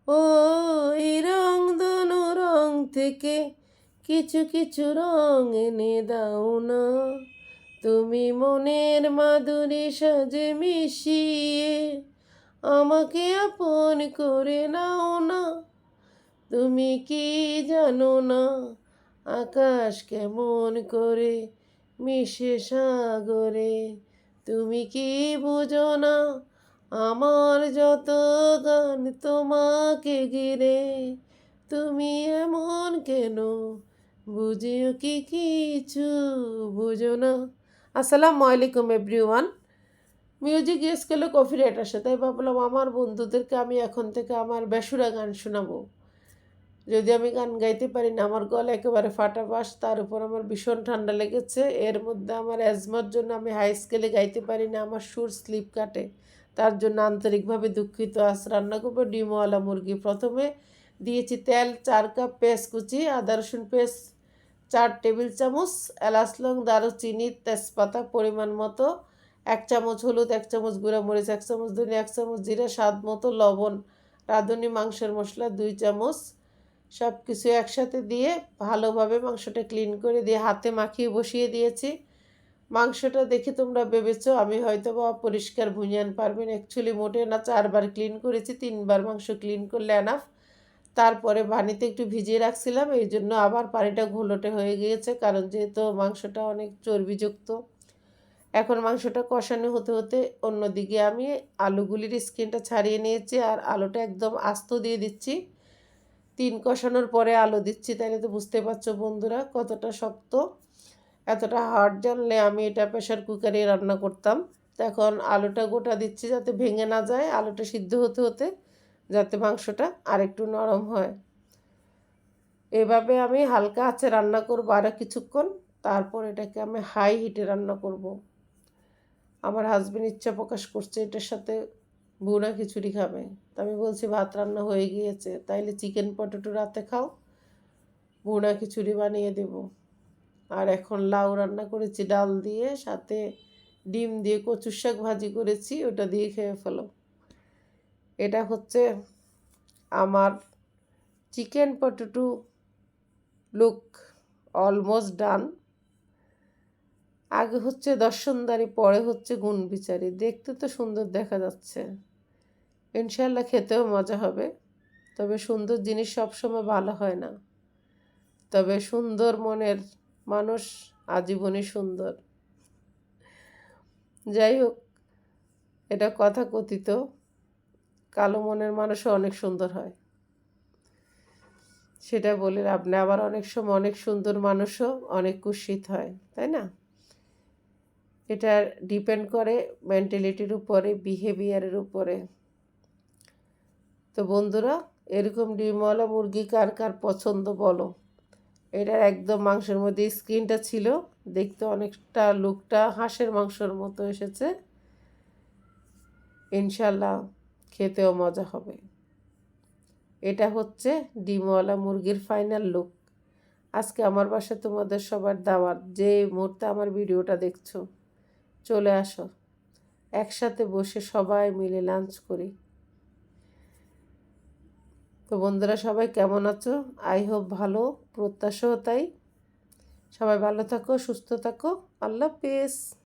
ও এই রং দোনো রং থেকে কিছু কিছু রং এনে দাও না, তুমি মনের মাধুরী সাজে মিশিয়ে আমাকে আপন করে নাও না। তুমি কি জানো না আকাশ কেমন করে মিশে সাগরে? তুমি কি বুঝো না আমার যত গান তোমাকে ঘিরে? তুমি এমন কেন, বুঝিও কি কিছু বুঝো না। আসসালামু আলাইকুম এভরিওয়ান। মিউজিক ইউজ করলে কপিরাইট আসে, তাই ভাবলাম আমার বন্ধুদেরকে আমি এখন থেকে আমার বেসুরা গান শোনাবো। যদি আমি গান গাইতে পারি না, আমার গলা একেবারে ফাটা বাস, তার উপর আমার ভীষণ ঠান্ডা লেগেছে, এর মধ্যে আমার অ্যাজমার জন্য আমি হাই স্কেলে গাইতে পারি না, আমার সুর স্লিপ কাটে, তার জন্য আন্তরিকভাবে দুঃখিত। আজ রান্না করবো ডিমওয়ালা মুরগি। প্রথমে দিয়েছি তেল 4 কাপ, পেঁয়াজ কুচি, আদা রসুন পেস্ট 4 টেবিল চামচ, এলাচ লং দারুচিনি তেজপাতা পরিমাণ মতো, 1 চামচ হলুদ, 1 চামচ গুঁড়া মরিচ, 1 চামচ ধনিয়া, 1 চামচ জিরা, স্বাদ মতো লবণ, রাঁধুনি মাংসের মশলা 2 চামচ। সব কিছু একসাথে দিয়ে ভালোভাবে মাংসটা ক্লিন করে দিয়ে হাতে মাখিয়ে বসিয়ে দিয়েছি। মাংসটা দেখে তোমরা ভেবেছো আমি হয়তো বা পরিষ্কার ভুঁজিয়ান পারবেন, অ্যাকচুয়ালি মোটে না, 4 বার ক্লিন করেছি, 3 বার মাংস ক্লিন করলে এনাফ। তারপরে পানিতে একটু ভিজিয়ে রাখছিলাম, এই জন্য আবার পানিটা ঘোলটে হয়ে গিয়েছে, কারণ যেহেতু মাংসটা অনেক চর্বিযুক্ত। এখন মাংসটা কষানো হতে হতে অন্যদিকে আমি আলুগুলির স্কিনটা ছাড়িয়ে নিয়েছি, আর আলুটা একদম আস্ত দিয়ে দিচ্ছি। 3 কষানোর পরে আলু দিচ্ছি, তাইলে তো বুঝতে পারছো বন্ধুরা কতটা শক্ত। এতটা হার্ড জানলে আমি এটা প্রেশার কুকারে রান্না করতাম। তো এখন আলুটা গোটা দিচ্ছি যাতে ভেঙে না যায়, আলুটা সিদ্ধ হতে হতে যাতে মাংসটা আরেকটু নরম হয়। এভাবে আমি হালকা আঁচে রান্না করবো আরও কিছুক্ষণ, তারপর এটাকে আমি হাই হিটে রান্না করব। আমার হাজবেন্ড ইচ্ছা প্রকাশ করছে এটার সাথে ভুনা খিচুড়ি খাবে, তা আমি বলছি ভাত রান্না হয়ে গিয়েছে, তাইলে চিকেন পটেটো রাতে খাও, ভুনা খিচুড়ি বানিয়ে দেব। আর এখন লাউ রান্না করেছি ডাল দিয়ে, সাথে ডিম দিয়ে কচুর শাক ভাজি করেছি, ওটা দিয়ে খেয়ে ফেলো। এটা হচ্ছে আমার chicken potato look almost done. আগে হচ্ছে দর্শনদারি, পরে হচ্ছে গুণ বিচারি। দেখতে তো সুন্দর দেখা যাচ্ছে, ইনশাল্লাহ খেতেও মজা হবে। তবে সুন্দর জিনিস সবসময় ভালো হয় না, তবে সুন্দর মনের মানুষ আজীবনই সুন্দর। যাই হোক, এটা কথা কথিত, কালো মনের মানুষও অনেক সুন্দর হয়, সেটা বলে লাভ নেই। আবার অনেক সময় অনেক সুন্দর মানুষও অনেক কুৎসিত হয়, তাই না? এটা ডিপেন্ড করে মেন্টালিটির উপরে, বিহেভিয়ারের উপরে। তো বন্ধুরা, এরকম ডিমওয়ালা মুরগি কার কার পছন্দ বলো। এটার একদম মাংসের মধ্যে স্কিনটা ছিল, দেখতে অনেকটা লুকটা হাঁসের মাংসের মতো এসেছে। ইনশাল্লাহ খেতেও মজা হবে। এটা হচ্ছে ডিমওয়ালা মুরগির ফাইনাল লুক। আজকে আমার বাসায় তোমাদের সবার দাওয়াত। যে মুহূর্তে আমার ভিডিওটা দেখছো, চলে আসো, একসাথে বসে সবাই মিলে লাঞ্চ করি। তো বন্ধুরা, সবাই কেমন আছো? আই হোপ ভালো, প্রত্যাশাও তাই। সবাই ভালো থাকো, সুস্থ থাকো। আল্লাহ হাফেজ।